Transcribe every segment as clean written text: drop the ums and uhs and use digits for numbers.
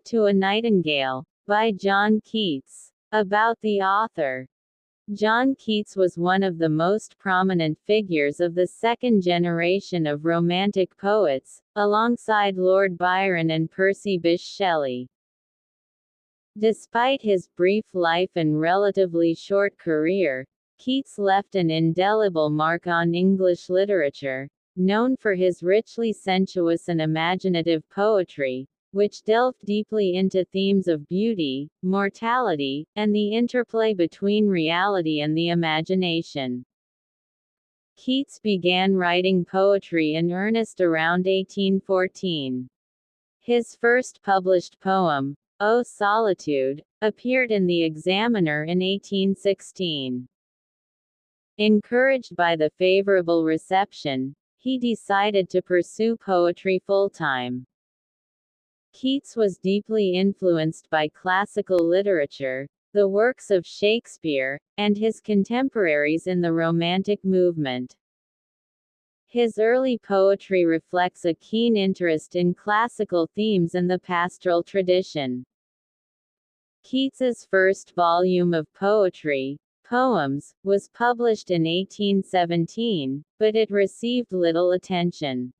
to a Nightingale, by John Keats. About the author. John Keats was one of the most prominent figures of the second generation of Romantic poets, alongside Lord Byron and Percy Bysshe Shelley. Despite his brief life and relatively short career, Keats left an indelible mark on English literature, known for his richly sensuous and imaginative poetry, which delved deeply into themes of beauty, mortality, and the interplay between reality and the imagination. Keats began writing poetry in earnest around 1814. His first published poem, O Solitude, appeared in the Examiner in 1816. Encouraged by the favorable reception, he decided to pursue poetry full-time. Keats was deeply influenced by classical literature, the works of Shakespeare, and his contemporaries in the Romantic movement. His early poetry reflects a keen interest in classical themes and the pastoral tradition. Keats's first volume of poetry, Poems, was published in 1817, but it received little attention.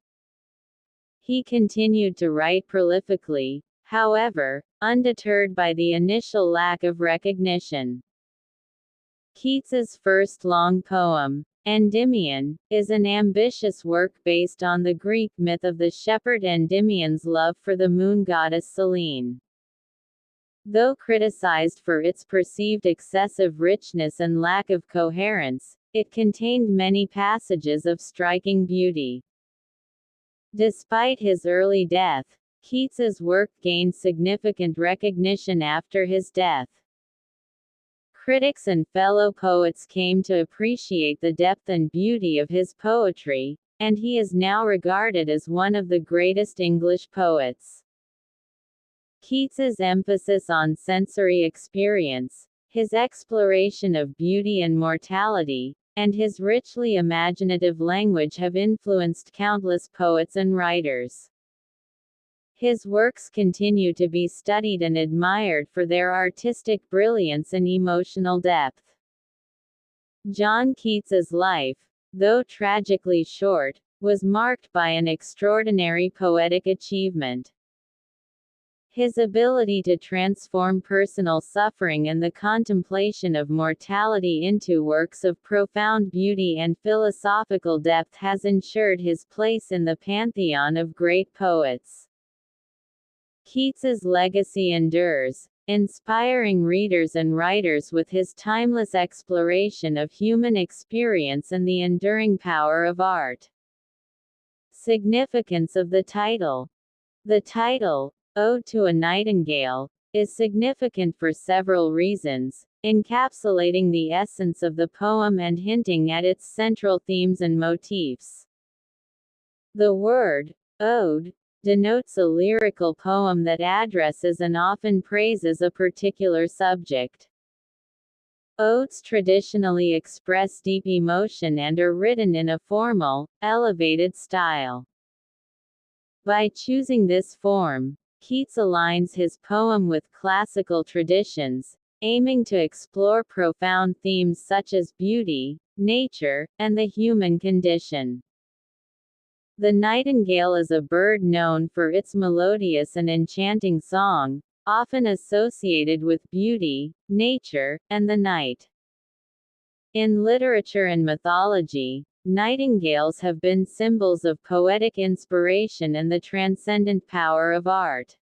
He continued to write prolifically, however, undeterred by the initial lack of recognition. Keats's first long poem, Endymion, is an ambitious work based on the Greek myth of the shepherd Endymion's love for the moon goddess Selene. Though criticized for its perceived excessive richness and lack of coherence, it contained many passages of striking beauty. Despite his early death, Keats's work gained significant recognition after his death. Critics and fellow poets came to appreciate the depth and beauty of his poetry, and he is now regarded as one of the greatest English poets. Keats's emphasis on sensory experience, his exploration of beauty and mortality, and his richly imaginative language have influenced countless poets and writers. His works continue to be studied and admired for their artistic brilliance and emotional depth. John Keats's life, though tragically short, was marked by an extraordinary poetic achievement. His ability to transform personal suffering and the contemplation of mortality into works of profound beauty and philosophical depth has ensured his place in the pantheon of great poets. Keats's legacy endures, inspiring readers and writers with his timeless exploration of human experience and the enduring power of art. Significance of the title. The title, Ode to a Nightingale, is significant for several reasons, encapsulating the essence of the poem and hinting at its central themes and motifs. The word, ode, denotes a lyrical poem that addresses and often praises a particular subject. Odes traditionally express deep emotion and are written in a formal, elevated style. By choosing this form, Keats aligns his poem with classical traditions, aiming to explore profound themes such as beauty, nature, and the human condition. The nightingale is a bird known for its melodious and enchanting song, often associated with beauty, nature, and the night. In literature and mythology, nightingales have been symbols of poetic inspiration and the transcendent power of art.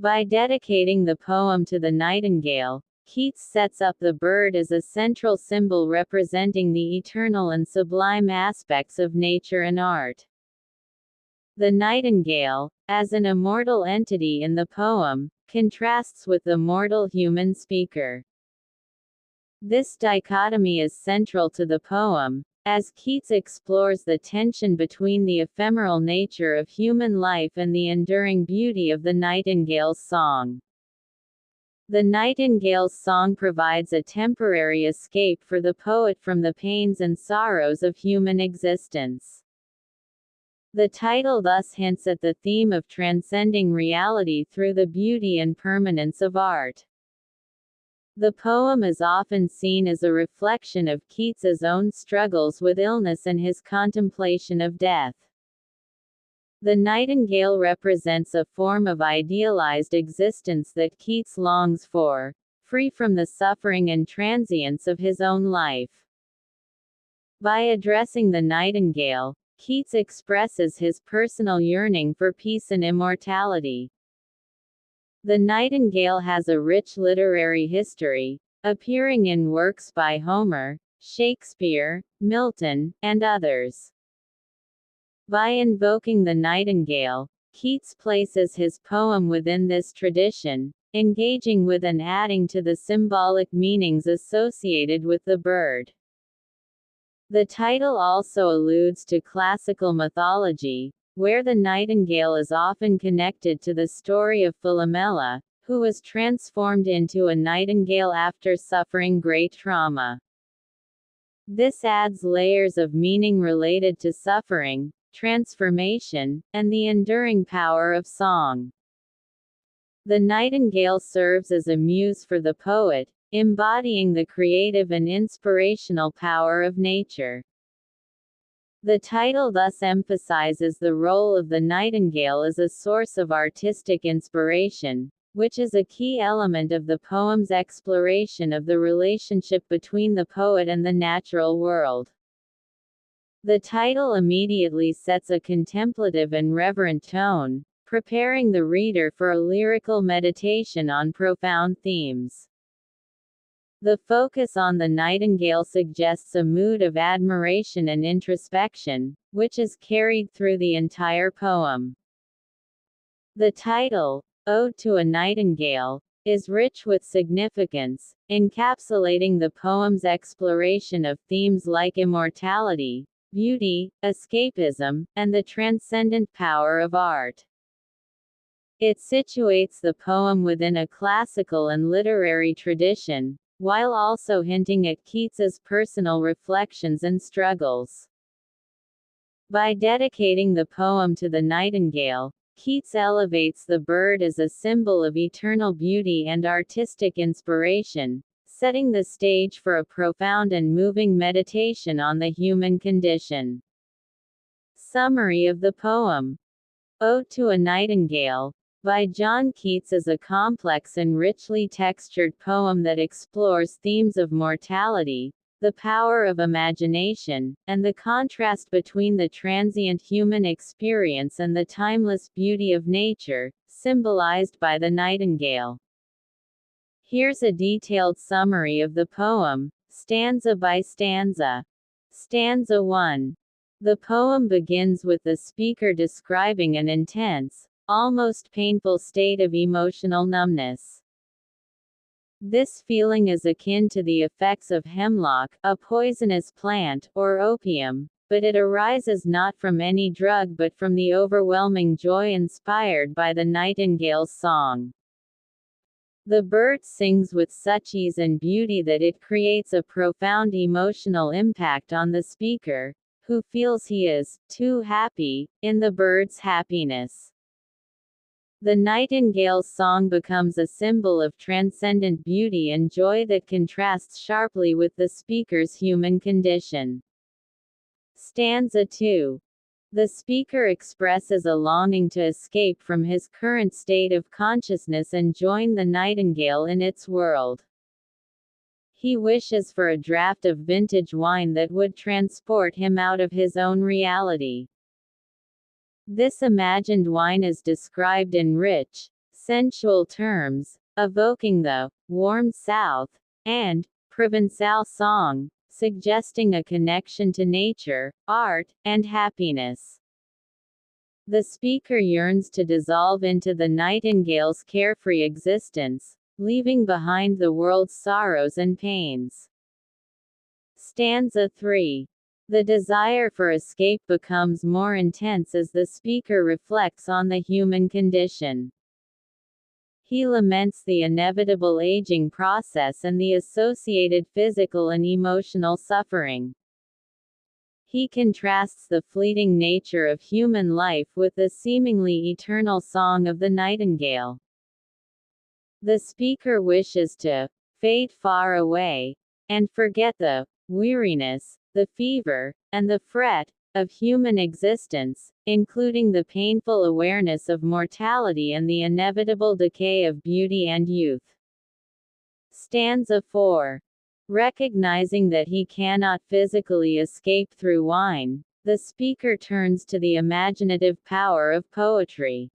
By dedicating the poem to the nightingale, Keats sets up the bird as a central symbol representing the eternal and sublime aspects of nature and art. The nightingale, as an immortal entity in the poem, contrasts with the mortal human speaker. This dichotomy is central to the poem, as Keats explores the tension between the ephemeral nature of human life and the enduring beauty of the nightingale's song. The nightingale's song provides a temporary escape for the poet from the pains and sorrows of human existence. The title thus hints at the theme of transcending reality through the beauty and permanence of art. The poem is often seen as a reflection of Keats's own struggles with illness and his contemplation of death. The nightingale represents a form of idealized existence that Keats longs for, free from the suffering and transience of his own life. By addressing the nightingale, Keats expresses his personal yearning for peace and immortality. The nightingale has a rich literary history, appearing in works by Homer, Shakespeare, Milton, and others. By invoking the nightingale, Keats places his poem within this tradition, engaging with and adding to the symbolic meanings associated with the bird. The title also alludes to classical mythology, where the nightingale is often connected to the story of Philomela, who was transformed into a nightingale after suffering great trauma. This adds layers of meaning related to suffering, transformation, and the enduring power of song. The nightingale serves as a muse for the poet, embodying the creative and inspirational power of nature. The title thus emphasizes the role of the nightingale as a source of artistic inspiration, which is a key element of the poem's exploration of the relationship between the poet and the natural world. The title immediately sets a contemplative and reverent tone, preparing the reader for a lyrical meditation on profound themes. The focus on the nightingale suggests a mood of admiration and introspection, which is carried through the entire poem. The title, Ode to a Nightingale, is rich with significance, encapsulating the poem's exploration of themes like immortality, beauty, escapism, and the transcendent power of art. It situates the poem within a classical and literary tradition, while also hinting at Keats's personal reflections and struggles. By dedicating the poem to the nightingale, Keats elevates the bird as a symbol of eternal beauty and artistic inspiration, setting the stage for a profound and moving meditation on the human condition. Summary of the poem. Ode to a Nightingale, by John Keats is a complex and richly textured poem that explores themes of mortality, the power of imagination, and the contrast between the transient human experience and the timeless beauty of nature, symbolized by the nightingale. Here's a detailed summary of the poem, stanza by stanza. Stanza 1. The poem begins with the speaker describing an intense, almost painful state of emotional numbness. This feeling is akin to the effects of hemlock, a poisonous plant, or opium, but it arises not from any drug but from the overwhelming joy inspired by the nightingale's song. The bird sings with such ease and beauty that it creates a profound emotional impact on the speaker, who feels he is too happy in the bird's happiness. The nightingale's song becomes a symbol of transcendent beauty and joy that contrasts sharply with the speaker's human condition. Stanza 2. The speaker expresses a longing to escape from his current state of consciousness and join the nightingale in its world. He wishes for a draught of vintage wine that would transport him out of his own reality. This imagined wine is described in rich, sensual terms, evoking the warm South and Provençal song, suggesting a connection to nature, art, and happiness. The speaker yearns to dissolve into the nightingale's carefree existence, leaving behind the world's sorrows and pains. Stanza 3. The desire for escape becomes more intense as the speaker reflects on the human condition. He laments the inevitable aging process and the associated physical and emotional suffering. He contrasts the fleeting nature of human life with the seemingly eternal song of the nightingale. The speaker wishes to fade far away and forget the weariness, the fever, and the fret of human existence, including the painful awareness of mortality and the inevitable decay of beauty and youth. Stanza 4. Recognizing that he cannot physically escape through wine, the speaker turns to the imaginative power of poetry.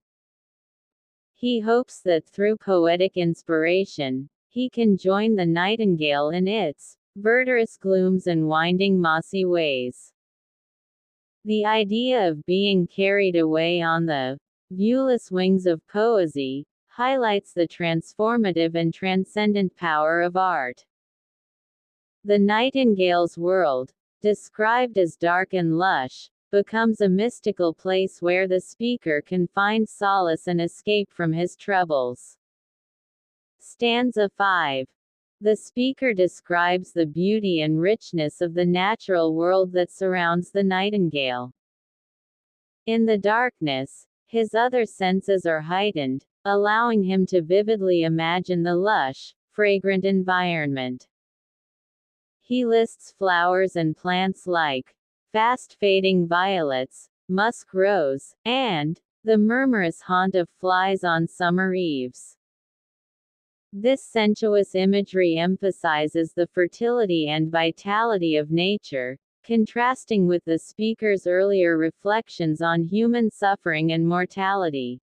He hopes that through poetic inspiration, he can join the nightingale in its verdurous glooms and winding mossy ways. The idea of being carried away on the viewless wings of poesy highlights the transformative and transcendent power of art. The nightingale's world, described as dark and lush, becomes a mystical place where the speaker can find solace and escape from his troubles. Stanza 5. The speaker describes the beauty and richness of the natural world that surrounds the nightingale. In the darkness, his other senses are heightened, allowing him to vividly imagine the lush, fragrant environment. He lists flowers and plants like fast-fading violets, musk rose, and the murmurous haunt of flies on summer eves. This sensuous imagery emphasizes the fertility and vitality of nature, contrasting with the speaker's earlier reflections on human suffering and mortality.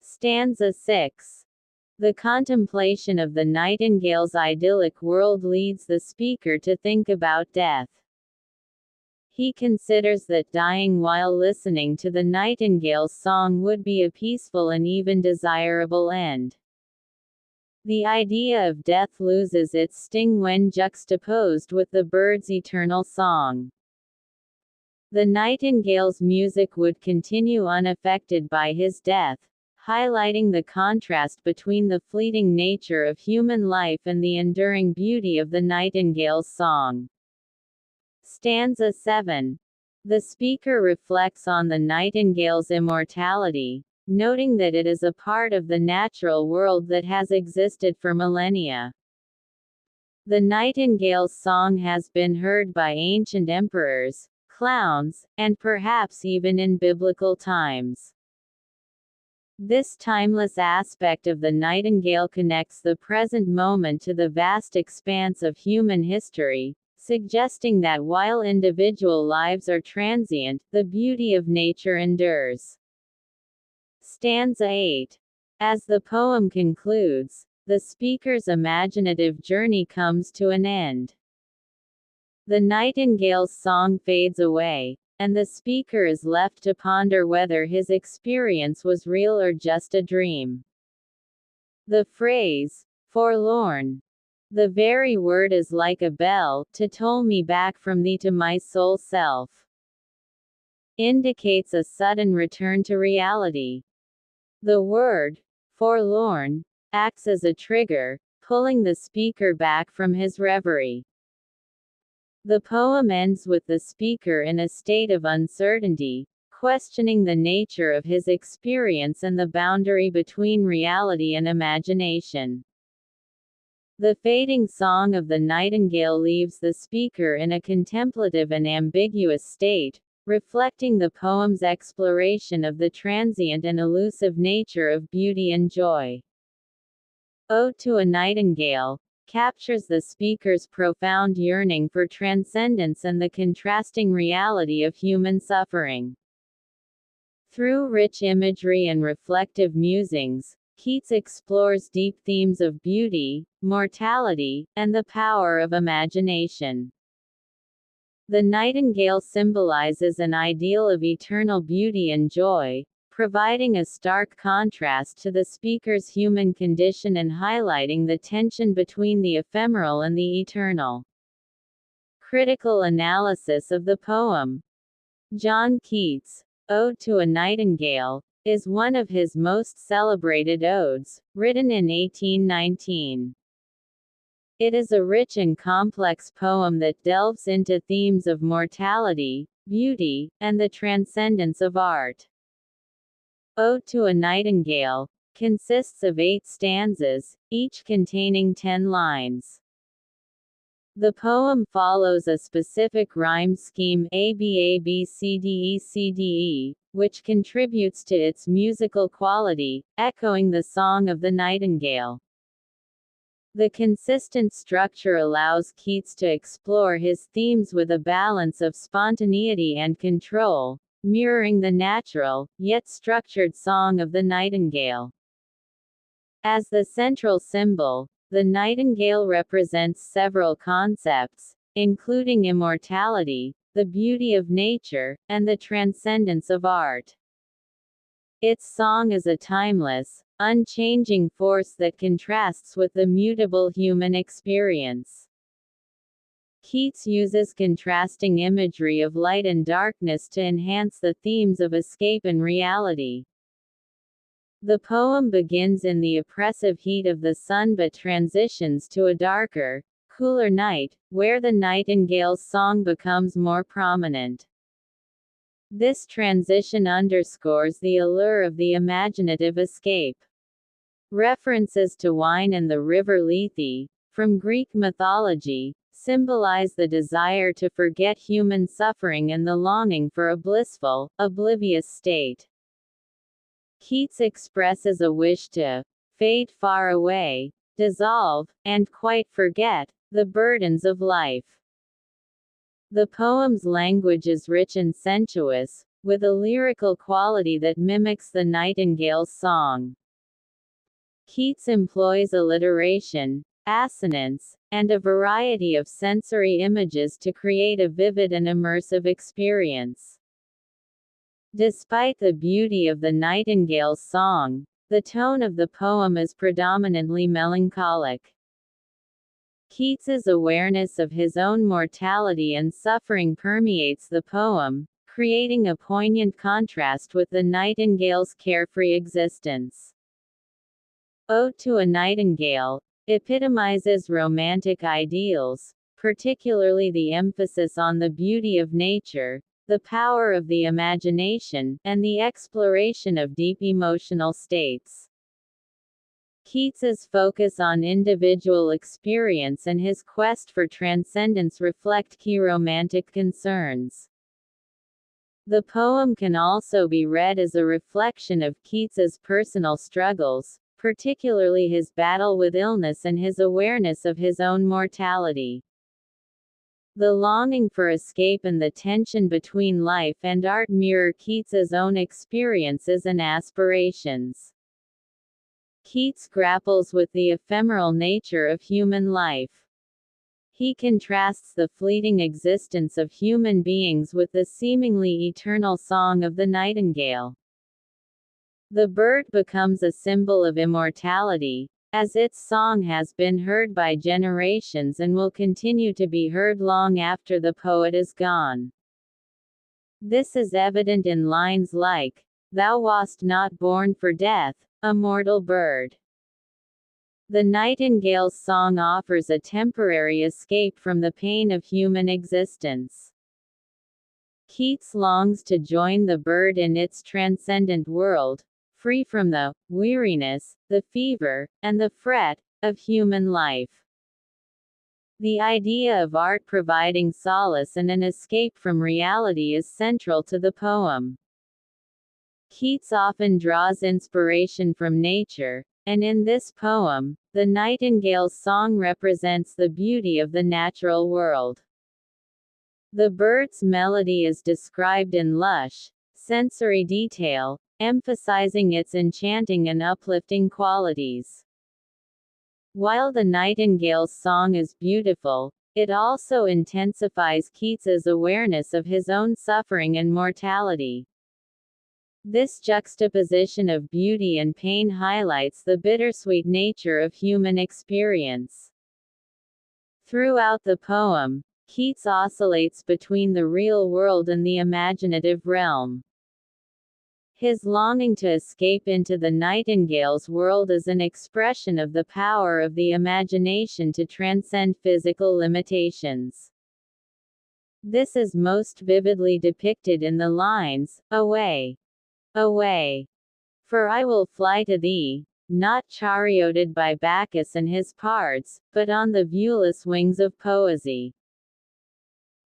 Stanza 6. The contemplation of the nightingale's idyllic world leads the speaker to think about death. He considers that dying while listening to the nightingale's song would be a peaceful and even desirable end. The idea of death loses its sting when juxtaposed with the bird's eternal song. The nightingale's music would continue unaffected by his death, highlighting the contrast between the fleeting nature of human life and the enduring beauty of the nightingale's song. Stanza 7. The speaker reflects on the nightingale's immortality, noting that it is a part of the natural world that has existed for millennia. The nightingale's song has been heard by ancient emperors, clowns, and perhaps even in biblical times. This timeless aspect of the nightingale connects the present moment to the vast expanse of human history, suggesting that while individual lives are transient, the beauty of nature endures. Stanza 8. As the poem concludes, the speaker's imaginative journey comes to an end. The nightingale's song fades away, and the speaker is left to ponder whether his experience was real or just a dream. The phrase, forlorn, the very word is like a bell, to toll me back from thee to my soul self, indicates a sudden return to reality. The word, forlorn, acts as a trigger, pulling the speaker back from his reverie. The poem ends with the speaker in a state of uncertainty, questioning the nature of his experience and the boundary between reality and imagination. The fading song of the nightingale leaves the speaker in a contemplative and ambiguous state, reflecting the poem's exploration of the transient and elusive nature of beauty and joy. Ode to a Nightingale captures the speaker's profound yearning for transcendence and the contrasting reality of human suffering. Through rich imagery and reflective musings, Keats explores deep themes of beauty, mortality, and the power of imagination. The nightingale symbolizes an ideal of eternal beauty and joy, providing a stark contrast to the speaker's human condition and highlighting the tension between the ephemeral and the eternal. Critical analysis of the poem. John Keats' Ode to a Nightingale is one of his most celebrated odes, written in 1819. It is a rich and complex poem that delves into themes of mortality, beauty, and the transcendence of art. Ode to a Nightingale consists of 8 stanzas, each containing 10 lines. The poem follows a specific rhyme scheme ABABCDECDE, which contributes to its musical quality, echoing the song of the nightingale. The consistent structure allows Keats to explore his themes with a balance of spontaneity and control, mirroring the natural, yet structured song of the nightingale. As the central symbol, the nightingale represents several concepts, including immortality, the beauty of nature, and the transcendence of art. Its song is a timeless, unchanging force that contrasts with the mutable human experience. Keats uses contrasting imagery of light and darkness to enhance the themes of escape and reality. The poem begins in the oppressive heat of the sun but transitions to a darker, cooler night, where the nightingale's song becomes more prominent. This transition underscores the allure of the imaginative escape. References to wine and the river Lethe, from Greek mythology, symbolize the desire to forget human suffering and the longing for a blissful, oblivious state. Keats expresses a wish to fade far away, dissolve, and quite forget the burdens of life. The poem's language is rich and sensuous, with a lyrical quality that mimics the nightingale's song. Keats employs alliteration, assonance, and a variety of sensory images to create a vivid and immersive experience. Despite the beauty of the nightingale's song, the tone of the poem is predominantly melancholic. Keats's awareness of his own mortality and suffering permeates the poem, creating a poignant contrast with the nightingale's carefree existence. Ode to a Nightingale epitomizes romantic ideals, particularly the emphasis on the beauty of nature, the power of the imagination, and the exploration of deep emotional states. Keats's focus on individual experience and his quest for transcendence reflect key romantic concerns. The poem can also be read as a reflection of Keats's personal struggles, particularly his battle with illness and his awareness of his own mortality. The longing for escape and the tension between life and art mirror Keats's own experiences and aspirations. Keats grapples with the ephemeral nature of human life. He contrasts the fleeting existence of human beings with the seemingly eternal song of the nightingale. The bird becomes a symbol of immortality, as its song has been heard by generations and will continue to be heard long after the poet is gone. This is evident in lines like, "Thou wast not born for death, a mortal bird." The nightingale's song offers a temporary escape from the pain of human existence. Keats longs to join the bird in its transcendent world, free from the weariness, the fever, and the fret of human life. The idea of art providing solace and an escape from reality is central to the poem. Keats often draws inspiration from nature, and in this poem, the nightingale's song represents the beauty of the natural world. The bird's melody is described in lush, sensory detail, emphasizing its enchanting and uplifting qualities. While the nightingale's song is beautiful, it also intensifies Keats's awareness of his own suffering and mortality. This juxtaposition of beauty and pain highlights the bittersweet nature of human experience. Throughout the poem, Keats oscillates between the real world and the imaginative realm. His longing to escape into the nightingale's world is an expression of the power of the imagination to transcend physical limitations. This is most vividly depicted in the lines, "Away, away, for I will fly to thee," not charioted by Bacchus and his pards, but on the viewless wings of poesy.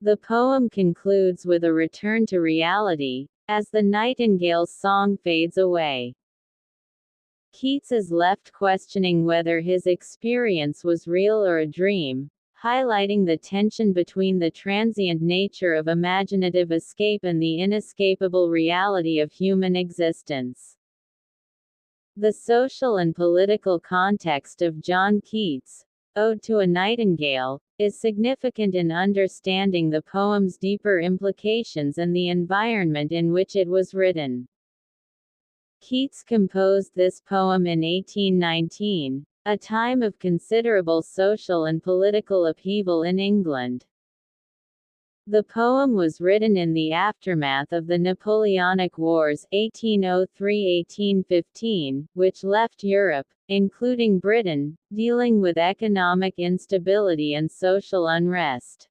The poem concludes with a return to reality, as the nightingale's song fades away. Keats is left questioning whether his experience was real or a dream, highlighting the tension between the transient nature of imaginative escape and the inescapable reality of human existence. The social and political context of John Keats' Ode to a Nightingale is significant in understanding the poem's deeper implications and the environment in which it was written. Keats composed this poem in 1819, a time of considerable social and political upheaval in England. The poem was written in the aftermath of the Napoleonic Wars 1803–1815, which left Europe, including Britain, dealing with economic instability and social unrest.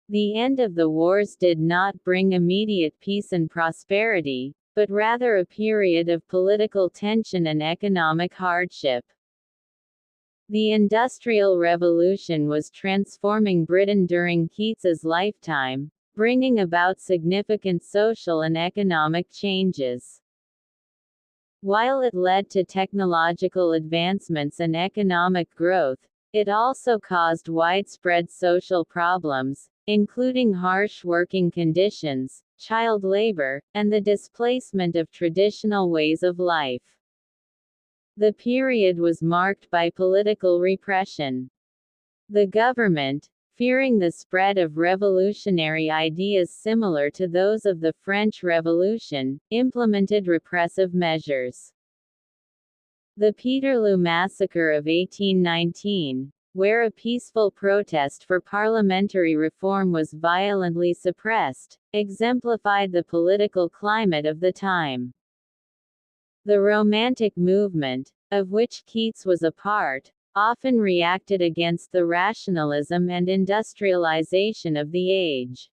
The end of the wars did not bring immediate peace and prosperity, but rather a period of political tension and economic hardship. The Industrial Revolution was transforming Britain during Keats's lifetime, bringing about significant social and economic changes. While it led to technological advancements and economic growth, it also caused widespread social problems, including harsh working conditions, child labor, and the displacement of traditional ways of life. The period was marked by political repression. The government, fearing the spread of revolutionary ideas similar to those of the French Revolution, implemented repressive measures. The Peterloo Massacre of 1819, where a peaceful protest for parliamentary reform was violently suppressed, exemplified the political climate of the time. The Romantic movement, of which Keats was a part, often reacted against the rationalism and industrialization of the age.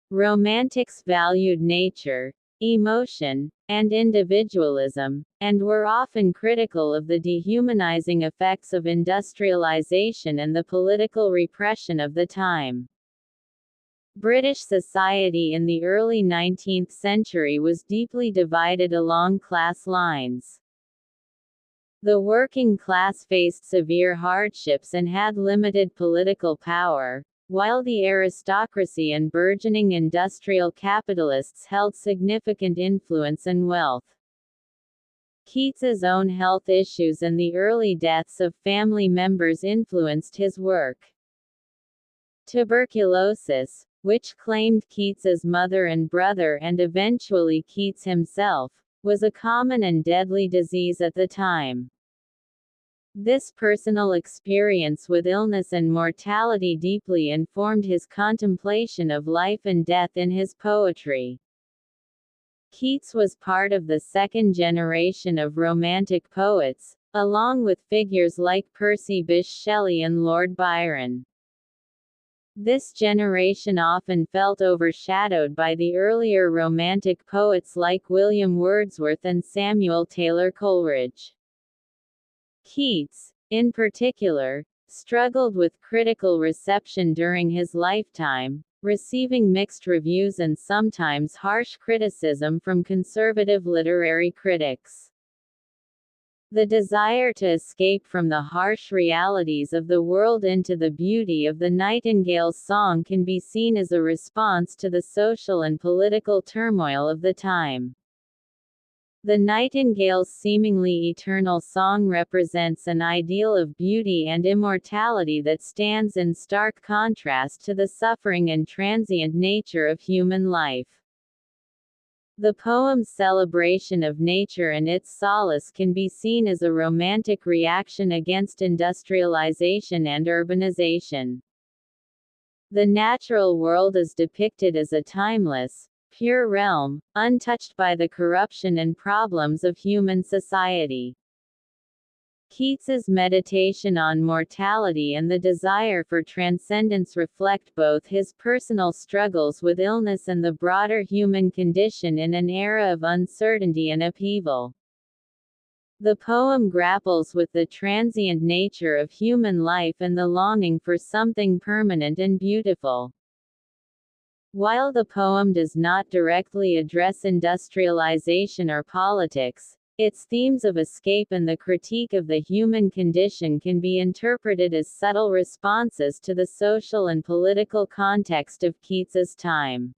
Romantics valued nature, emotion, and individualism, and were often critical of the dehumanizing effects of industrialization and the political repression of the time. British society in the early 19th century was deeply divided along class lines. The working class faced severe hardships and had limited political power, while the aristocracy and burgeoning industrial capitalists held significant influence and wealth. Keats's own health issues and the early deaths of family members influenced his work. Tuberculosis, which claimed Keats's mother and brother and eventually Keats himself, was a common and deadly disease at the time. This personal experience with illness and mortality deeply informed his contemplation of life and death in his poetry. Keats was part of the second generation of Romantic poets, along with figures like Percy Bysshe Shelley and Lord Byron. This generation often felt overshadowed by the earlier Romantic poets like William Wordsworth and Samuel Taylor Coleridge. Keats, in particular, struggled with critical reception during his lifetime, receiving mixed reviews and sometimes harsh criticism from conservative literary critics. The desire to escape from the harsh realities of the world into the beauty of the nightingale's song can be seen as a response to the social and political turmoil of the time. The nightingale's seemingly eternal song represents an ideal of beauty and immortality that stands in stark contrast to the suffering and transient nature of human life. The poem's celebration of nature and its solace can be seen as a romantic reaction against industrialization and urbanization. The natural world is depicted as a timeless, pure realm, untouched by the corruption and problems of human society. Keats's meditation on mortality and the desire for transcendence reflect both his personal struggles with illness and the broader human condition in an era of uncertainty and upheaval. The poem grapples with the transient nature of human life and the longing for something permanent and beautiful. While the poem does not directly address industrialization or politics, its themes of escape and the critique of the human condition can be interpreted as subtle responses to the social and political context of Keats's time.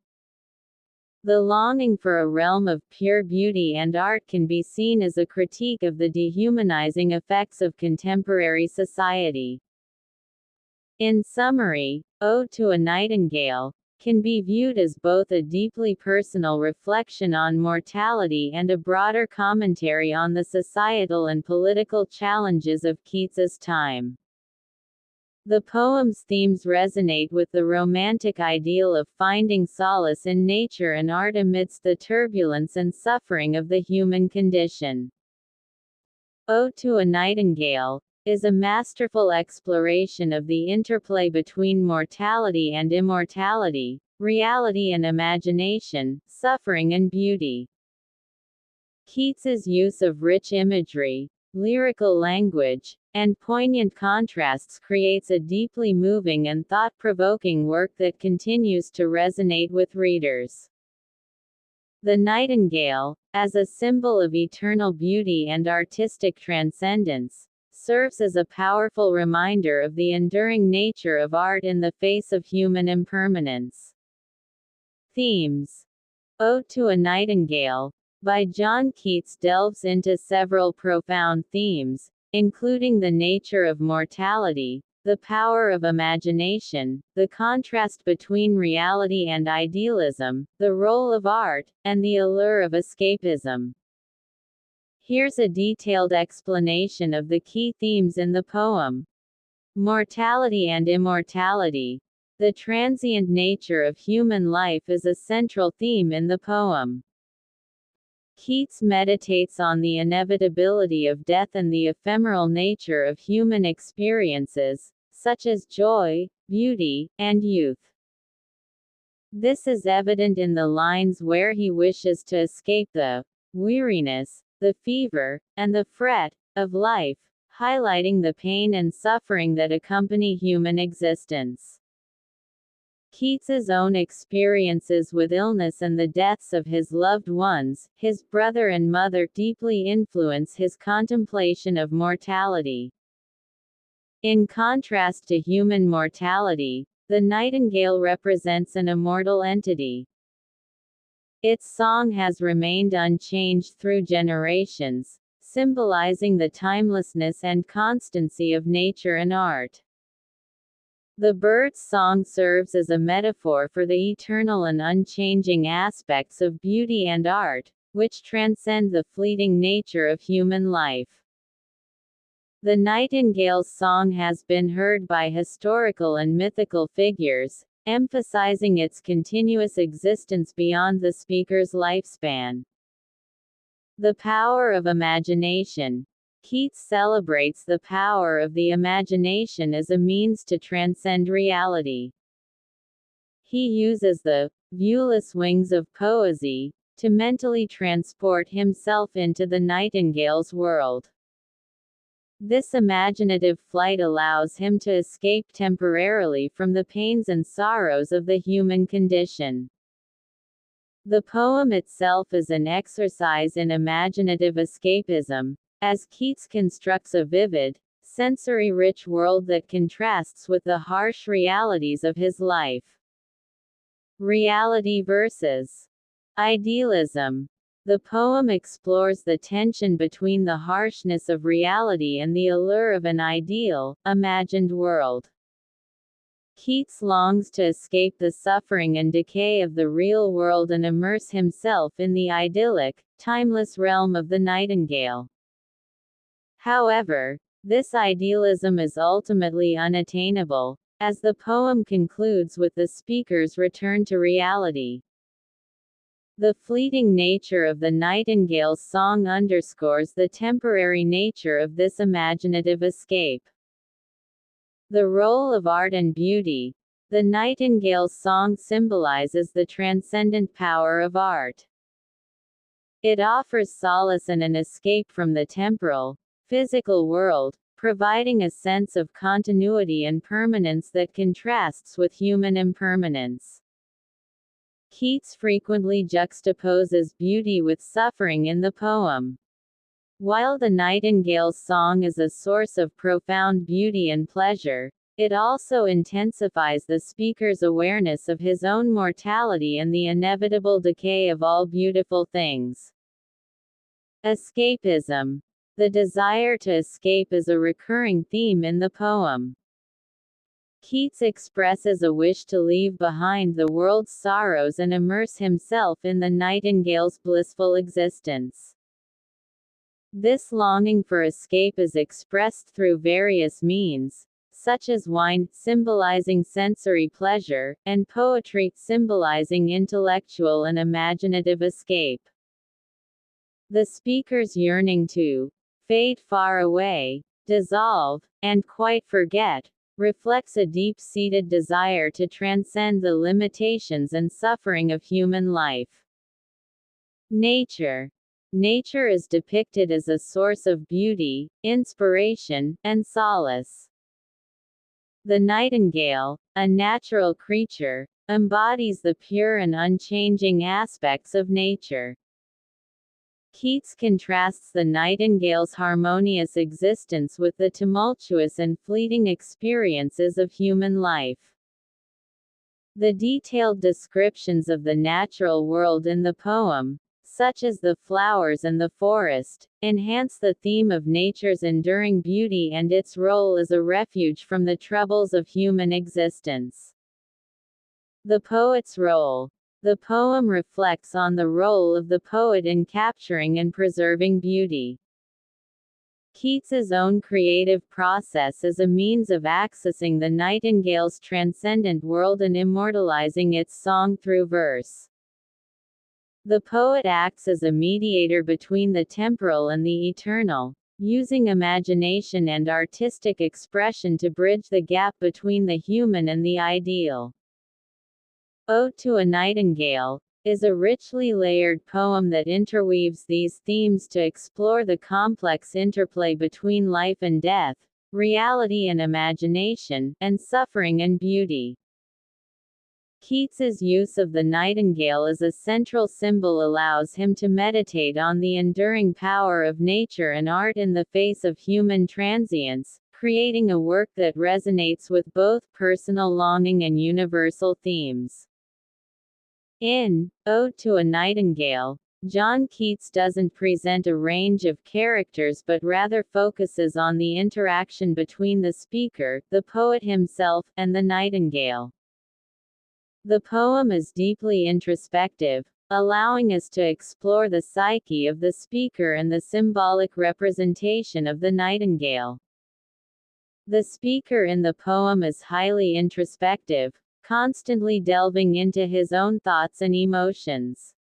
The longing for a realm of pure beauty and art can be seen as a critique of the dehumanizing effects of contemporary society. In summary, Ode to a Nightingale can be viewed as both a deeply personal reflection on mortality and a broader commentary on the societal and political challenges of Keats's time. The poem's themes resonate with the romantic ideal of finding solace in nature and art amidst the turbulence and suffering of the human condition. Ode to a Nightingale is a masterful exploration of the interplay between mortality and immortality, reality and imagination, suffering and beauty. Keats's use of rich imagery, lyrical language, and poignant contrasts creates a deeply moving and thought-provoking work that continues to resonate with readers. The Nightingale, as a symbol of eternal beauty and artistic transcendence, serves as a powerful reminder of the enduring nature of art in the face of human impermanence. Themes. Ode to a Nightingale, by John Keats delves into several profound themes, including the nature of mortality, the power of imagination, the contrast between reality and idealism, the role of art, and the allure of escapism. Here's a detailed explanation of the key themes in the poem. Mortality and immortality. The transient nature of human life is a central theme in the poem. Keats meditates on the inevitability of death and the ephemeral nature of human experiences, such as joy, beauty, and youth. This is evident in the lines where he wishes to escape the weariness, the fever, and the fret of life, highlighting the pain and suffering that accompany human existence. Keats's own experiences with illness and the deaths of his loved ones, his brother and mother, deeply influence his contemplation of mortality. In contrast to human mortality, the nightingale represents an immortal entity. Its song has remained unchanged through generations, symbolizing the timelessness and constancy of nature and art. The bird's song serves as a metaphor for the eternal and unchanging aspects of beauty and art, which transcend the fleeting nature of human life. The nightingale's song has been heard by historical and mythical figures, emphasizing its continuous existence beyond the speaker's lifespan. The power of imagination. Keats celebrates the power of the imagination as a means to transcend reality. He uses the viewless wings of poesy to mentally transport himself into the nightingale's world. This imaginative flight allows him to escape temporarily from the pains and sorrows of the human condition. The poem itself is an exercise in imaginative escapism, as Keats constructs a vivid, sensory-rich world that contrasts with the harsh realities of his life. Reality versus idealism. The poem explores the tension between the harshness of reality and the allure of an ideal, imagined world. Keats longs to escape the suffering and decay of the real world and immerse himself in the idyllic, timeless realm of the nightingale. However, this idealism is ultimately unattainable, as the poem concludes with the speaker's return to reality. The fleeting nature of the nightingale's song underscores the temporary nature of this imaginative escape. The role of art and beauty. The nightingale's song symbolizes the transcendent power of art. It offers solace and an escape from the temporal, physical world, providing a sense of continuity and permanence that contrasts with human impermanence. Keats frequently juxtaposes beauty with suffering in the poem. While the nightingale's song is a source of profound beauty and pleasure, it also intensifies the speaker's awareness of his own mortality and the inevitable decay of all beautiful things. Escapism. The desire to escape is a recurring theme in the poem. Keats expresses a wish to leave behind the world's sorrows and immerse himself in the nightingale's blissful existence. This longing for escape is expressed through various means, such as wine, symbolizing sensory pleasure, and poetry, symbolizing intellectual and imaginative escape. The speaker's yearning to fade far away, dissolve, and quite forget, reflects a deep-seated desire to transcend the limitations and suffering of human life. Nature. Nature is depicted as a source of beauty, inspiration, and solace. The nightingale, a natural creature, embodies the pure and unchanging aspects of nature. Keats contrasts the nightingale's harmonious existence with the tumultuous and fleeting experiences of human life. The detailed descriptions of the natural world in the poem, such as the flowers and the forest, enhance the theme of nature's enduring beauty and its role as a refuge from the troubles of human existence. The poet's role. The poem reflects on the role of the poet in capturing and preserving beauty. Keats's own creative process is a means of accessing the nightingale's transcendent world and immortalizing its song through verse. The poet acts as a mediator between the temporal and the eternal, using imagination and artistic expression to bridge the gap between the human and the ideal. Ode to a Nightingale is a richly layered poem that interweaves these themes to explore the complex interplay between life and death, reality and imagination, and suffering and beauty. Keats's use of the nightingale as a central symbol allows him to meditate on the enduring power of nature and art in the face of human transience, creating a work that resonates with both personal longing and universal themes. In Ode to a Nightingale, John Keats doesn't present a range of characters but rather focuses on the interaction between the speaker, the poet himself, and the nightingale. The poem is deeply introspective, allowing us to explore the psyche of the speaker and the symbolic representation of the nightingale. The speaker in the poem is highly introspective, constantly delving into his own thoughts and emotions.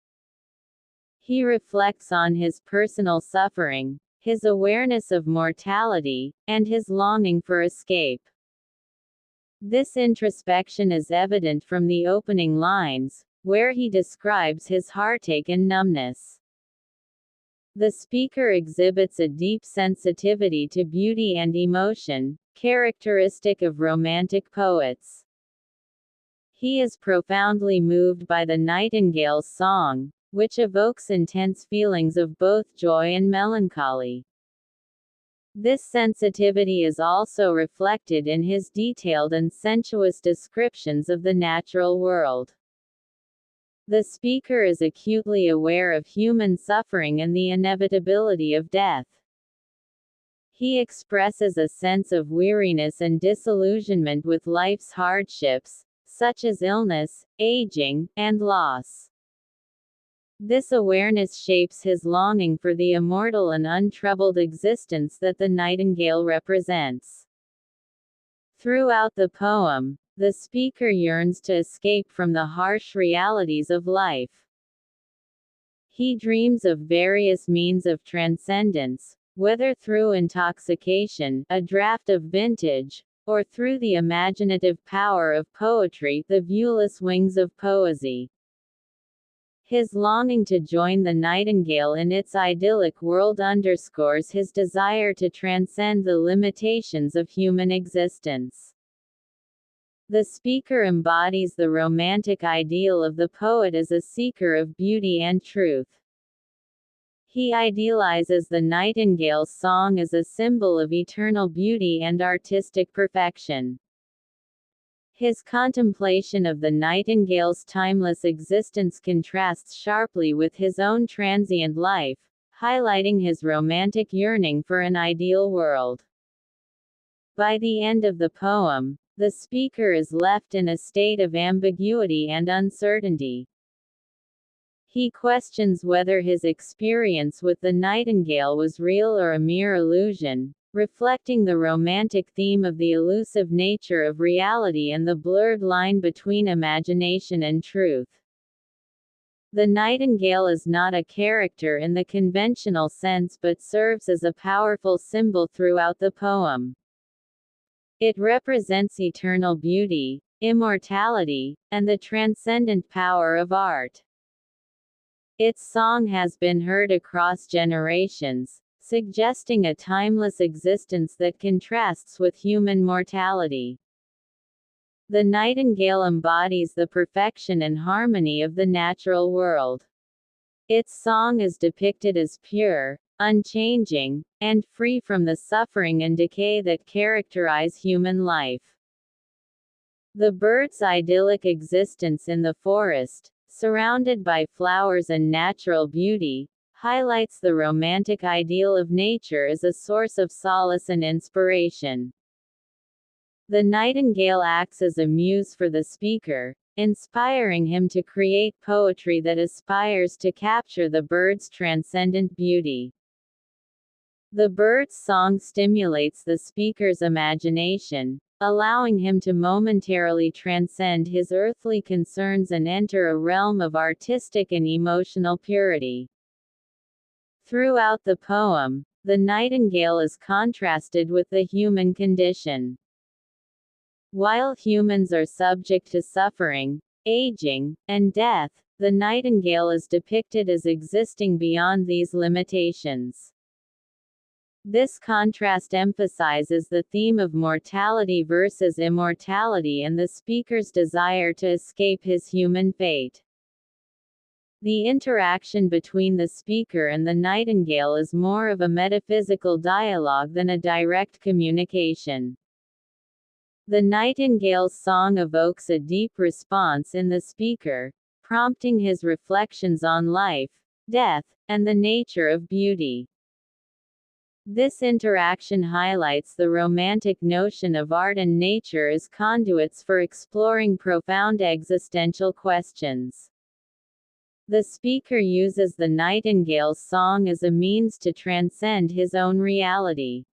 He reflects on his personal suffering, his awareness of mortality, and his longing for escape. This introspection is evident from the opening lines, where he describes his heartache and numbness. The speaker exhibits a deep sensitivity to beauty and emotion, characteristic of romantic poets. He is profoundly moved by the nightingale's song, which evokes intense feelings of both joy and melancholy. This sensitivity is also reflected in his detailed and sensuous descriptions of the natural world. The speaker is acutely aware of human suffering and the inevitability of death. He expresses a sense of weariness and disillusionment with life's hardships, such as illness, aging, and loss. This awareness shapes his longing for the immortal and untroubled existence that the nightingale represents. Throughout the poem, the speaker yearns to escape from the harsh realities of life. He dreams of various means of transcendence, whether through intoxication, a draught of vintage, or through the imaginative power of poetry, the viewless wings of poesy. His longing to join the nightingale in its idyllic world underscores his desire to transcend the limitations of human existence. The speaker embodies the romantic ideal of the poet as a seeker of beauty and truth. He idealizes the nightingale's song as a symbol of eternal beauty and artistic perfection. His contemplation of the nightingale's timeless existence contrasts sharply with his own transient life, highlighting his romantic yearning for an ideal world. By the end of the poem, the speaker is left in a state of ambiguity and uncertainty. He questions whether his experience with the nightingale was real or a mere illusion, reflecting the romantic theme of the elusive nature of reality and the blurred line between imagination and truth. The nightingale is not a character in the conventional sense but serves as a powerful symbol throughout the poem. It represents eternal beauty, immortality, and the transcendent power of art. Its song has been heard across generations, suggesting a timeless existence that contrasts with human mortality. The nightingale embodies the perfection and harmony of the natural world. Its song is depicted as pure, unchanging, and free from the suffering and decay that characterize human life. The bird's idyllic existence in the forest, surrounded by flowers and natural beauty, highlights the romantic ideal of nature as a source of solace and inspiration. The nightingale acts as a muse for the speaker, inspiring him to create poetry that aspires to capture the bird's transcendent beauty. The bird's song stimulates the speaker's imagination, allowing him to momentarily transcend his earthly concerns and enter a realm of artistic and emotional purity. Throughout the poem, the nightingale is contrasted with the human condition. While humans are subject to suffering, aging, and death, the nightingale is depicted as existing beyond these limitations. This contrast emphasizes the theme of mortality versus immortality and the speaker's desire to escape his human fate. The interaction between the speaker and the nightingale is more of a metaphysical dialogue than a direct communication. The nightingale's song evokes a deep response in the speaker, prompting his reflections on life, death, and the nature of beauty. This interaction highlights the romantic notion of art and nature as conduits for exploring profound existential questions. The speaker uses the nightingale's song as a means to transcend his own reality.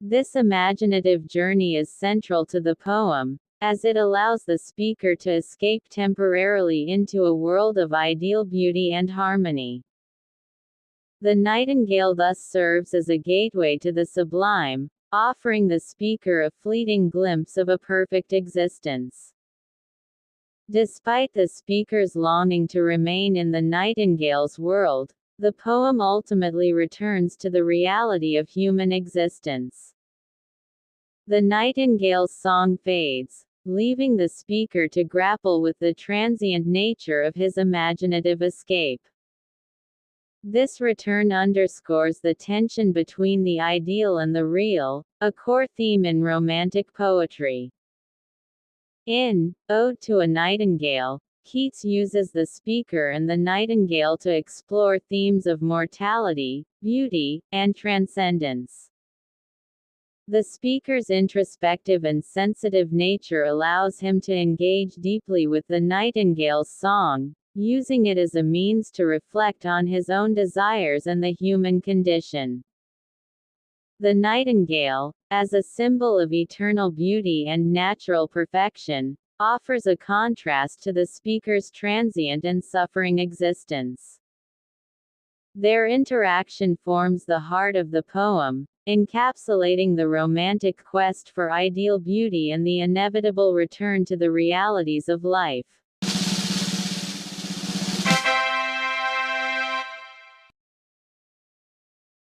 This imaginative journey is central to the poem, as it allows the speaker to escape temporarily into a world of ideal beauty and harmony. The nightingale thus serves as a gateway to the sublime, offering the speaker a fleeting glimpse of a perfect existence. Despite the speaker's longing to remain in the nightingale's world, the poem ultimately returns to the reality of human existence. The nightingale's song fades, leaving the speaker to grapple with the transient nature of his imaginative escape. This return underscores the tension between the ideal and the real, a core theme in Romantic poetry. In Ode to a Nightingale, Keats uses the speaker and the nightingale to explore themes of mortality, beauty, and transcendence. The speaker's introspective and sensitive nature allows him to engage deeply with the nightingale's song, using it as a means to reflect on his own desires and the human condition. The nightingale, as a symbol of eternal beauty and natural perfection, offers a contrast to the speaker's transient and suffering existence. Their interaction forms the heart of the poem, encapsulating the romantic quest for ideal beauty and the inevitable return to the realities of life.